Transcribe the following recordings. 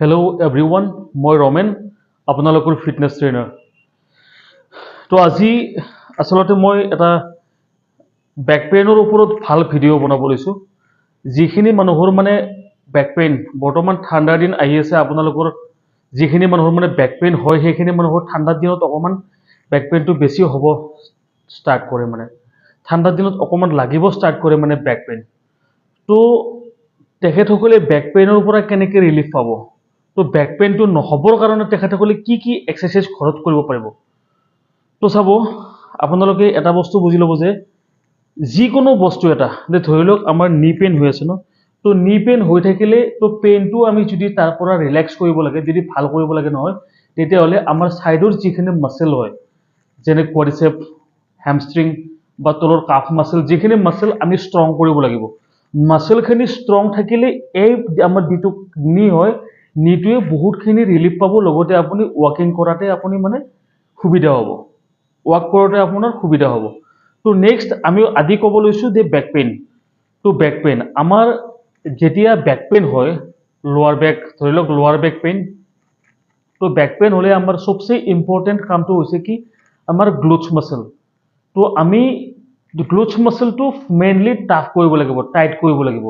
Hello' everyone, মই ৰমেন, আপোনালোকৰ fitness trainer. তো আজি আচলতে মই এটা বেক পেইনৰ ওপৰত ভাল ভিডিঅ' বনাব লৈছোঁ। যিখিনি মানুহৰ বেক পেইন, বৰ্তমান ঠাণ্ডাৰ দিন আহি আছে, আপোনালোকৰ যিখিনি মানুহৰ বেক পেইন হয়, সেইখিনি মানুহৰ ঠাণ্ডাৰ দিনত অকণমান বেক পেইনটো বেছি হ'ব ষ্টাৰ্ট কৰে। ঠাণ্ডাৰ দিনত অকণমান লাগিব ষ্টাৰ্ট কৰে বেক পেইন। তো তেখেতসকলে বেক পেইনৰ পৰা কেনেকৈ ৰিলিফ পাব, তো বেক পেইনটো নহ'বৰ কাৰণে তেখেতসকলে কি কি এক্সাৰচাইজ ঘৰত কৰিব পাৰিব। তো চাব, আপোনালোকে এটা বস্তু বুজি ল'ব যে যিকোনো বস্তু এটা ধৰি লওক আমাৰ নি পেইন হৈ আছে ন, তো নি পেইন হৈ থাকিলে তো পেইনটো আমি যদি তাৰ পৰা ৰিলেক্স কৰিব লাগে, যদি ভাল কৰিব লাগে নহয়, তেতিয়াহ'লে আমাৰ ছাইডৰ যিখিনি মাচেল হয়, যেনে কোৱাড্ৰিচেপ, হেমষ্ট্ৰিং বা তলৰ কাফ মাচেল, যিখিনি মাচেল আমি ষ্ট্ৰং কৰিব লাগিব। মাচেলখিনি ষ্ট্ৰং থাকিলে এই আমাৰ যিটো নি হয়, নিটোৱে বহুতখিনি ৰিলিফ পাব, লগতে আপুনি ৱাকিং কৰাতে আপুনি সুবিধা হ'ব, ৱাক কৰোঁতে আপোনাৰ সুবিধা হ'ব। তো নেক্সট আমি আদি ক'ব লৈছোঁ যে বেক পেইন। তো বেক পেইন আমাৰ যেতিয়া বেক পেইন হয়, লোৱাৰ বেক, ধৰি লওক লোৱাৰ বেক পেইন, তো বেক পেইন হ'লে আমাৰ চবচে ইম্পৰ্টেণ্ট কামটো হৈছে কি, আমাৰ গ্লুটছ মাচেল। তো আমি গ্লুটছ মাচেলটো মেইনলি টাফ কৰিব লাগিব, টাইট কৰিব লাগিব।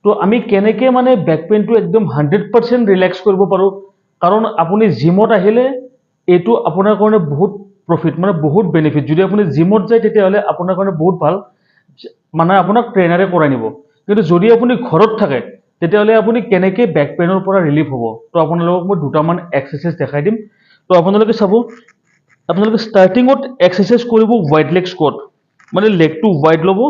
তো আমি কেনেকৈ বেক পেইনটো একদম 100% ৰিলেক্স কৰিব পাৰোঁ, কাৰণ আপুনি জিমত আহিলে এইটো আপোনাৰ কাৰণে বহুত প্ৰফিট, বহুত বেনিফিট। যদি আপুনি জিমত যায় তেতিয়াহ'লে আপোনাৰ কাৰণে বহুত ভাল, আপোনাক ট্ৰেইনাৰে কৰাই নিব। কিন্তু যদি আপুনি ঘৰত থাকে তেতিয়াহ'লে আপুনি কেনেকৈ বেক পেইনৰ পৰা ৰিলিফ হ'ব, তো আপোনালোকক মই দুটামান এক্সাৰচাইজ দেখাই দিম। তো আপোনালোকে চাব, আপোনালোকে ষ্টাৰ্টিঙত এক্সাৰচাইজ কৰিব ৱাইড লেগ স্কোৱাট, লেগটো ৱাইড ল'ব,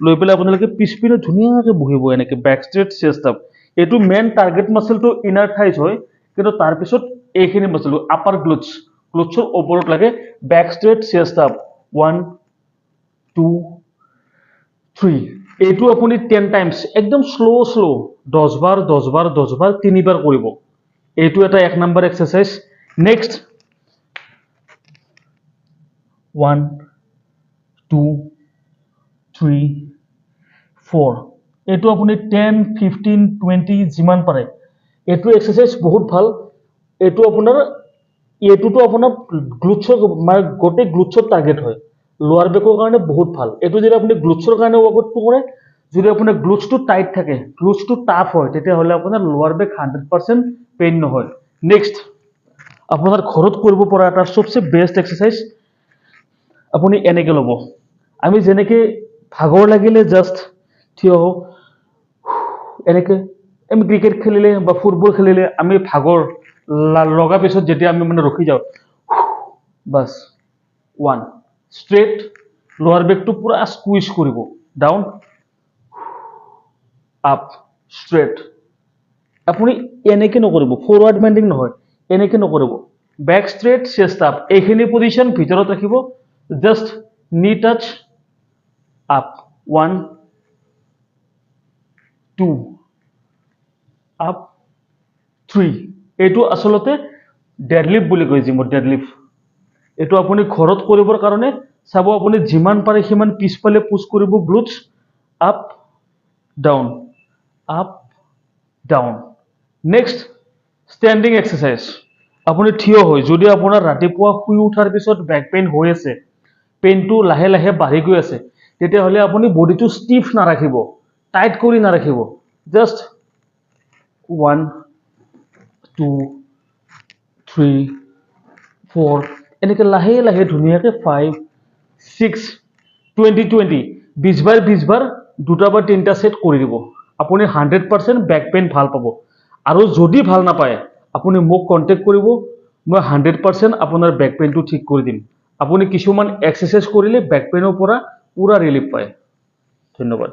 লৈ পেলাই আপোনালোকে পিছপিনে ধুনীয়াকৈ বহিব, এনেকৈ বেক ষ্ট্ৰেট চেষ্ট আপ। এইটো মেইন টাৰ্গেট মাচেলটো ইনাৰ থাইজ হয়, কিন্তু তাৰপিছত এইখিনি মাচেল আপাৰ গ্লুটছৰ ওপৰত লাগে। বেক ষ্ট্ৰেট চেষ্ট আপ, 1 2 3, এইটো আপুনি 10 টাইমছ একদম শ্ল' 10 বাৰ 10 বাৰ 10 বাৰ 3 বাৰ কৰিব। এইটো এটা 1 নম্বৰ এক্সাৰচাইজ। নেক্সট 1 2 3 4, এইটো আপুনি 10 15 20 যিমান পাৰে। এইটো এক্সাৰচাইজ বহুত ভাল। এইটোতো আপোনাৰ গ্লুটছৰ গোটেই গ্লুটছৰ টাৰ্গেট হয়, লোৱাৰ বেকৰ কাৰণে বহুত ভাল। এইটো যদি আপুনি গ্লুটছৰ কাৰণে ৱৰ্কআউটটো কৰে, যদি আপোনাৰ গ্লুটছটো টাইট থাকে, গ্লুটছটো টাফ হয়, তেতিয়াহ'লে আপোনাৰ লোৱাৰ বেক 100% পেইন নহয়। নেক্সট আপোনাৰ ঘৰত কৰিব পৰা এটা চবচে বেষ্ট এক্সাৰচাইজ, আপুনি এনেকৈ ল'ব। আমি যেনেকৈ ভাগৰ লাগিলে জাষ্ট থিয় হওঁ, এনেকৈ আমি ক্ৰিকেট খেলিলে বা ফুটবল খেলিলে আমি ভাগৰ লগাৰ পিছত যেতিয়া আমি ৰখি যাওঁ, বাছ 1 ষ্ট্ৰেট, লোৱাৰ বেকটো পুৰা স্কুইজ কৰিব, ডাউন আপ ষ্ট্ৰেট। আপুনি এনেকৈ নকৰিব, ফৰৱাৰ্ড বেণ্ডিং নহয়, এনেকৈ নকৰিব। বেক ষ্ট্ৰেট চেষ্ট আপ, এইখিনি পজিশ্যন ভিতৰত ৰাখিব, জাষ্ট নি টাচ আপ, 1 2 আপ 3। এইটো আচলতে ডেডলিফ্ট বুলি কয় জিমত, ডেডলিফ্ট। এইটো আপুনি ঘৰত কৰিবৰ কাৰণে চাব, আপুনি যিমান পাৰে সিমান পিছফালে পুছ কৰিব, glutes up down up down. Next standing exercise, আপুনি থিয় হৈ, যদি আপোনাৰ ৰাতিপুৱা শুই উঠাৰ পিছত বেক পেইন হৈ আছে, পেইনটো লাহে লাহে বাঢ়ি গৈ আছে, তেতিয়াহ'লে আপুনি বডিটো ষ্টিফ নাৰাখিব, টাইট কৰি নাৰাখিব, জাষ্ট 1 2 3 4, এনেকৈ লাহে লাহে ধুনীয়াকৈ 5 6 20 20 বাৰ 20 বাৰ 2টা বা 3টা ছেট কৰি দিব। আপুনি 100% বেক পেইন ভাল পাব। আৰু যদি ভাল নাপায়, আপুনি মোক কণ্টেক্ট কৰিব, মই 100% আপোনাৰ বেক পেইনটো ঠিক কৰি দিম। আপুনি কিছুমান এক্সাৰচাইজ কৰিলে বেক পেইনৰ পৰা পুৰা ৰিলিফ পায়। ধন্যবাদ।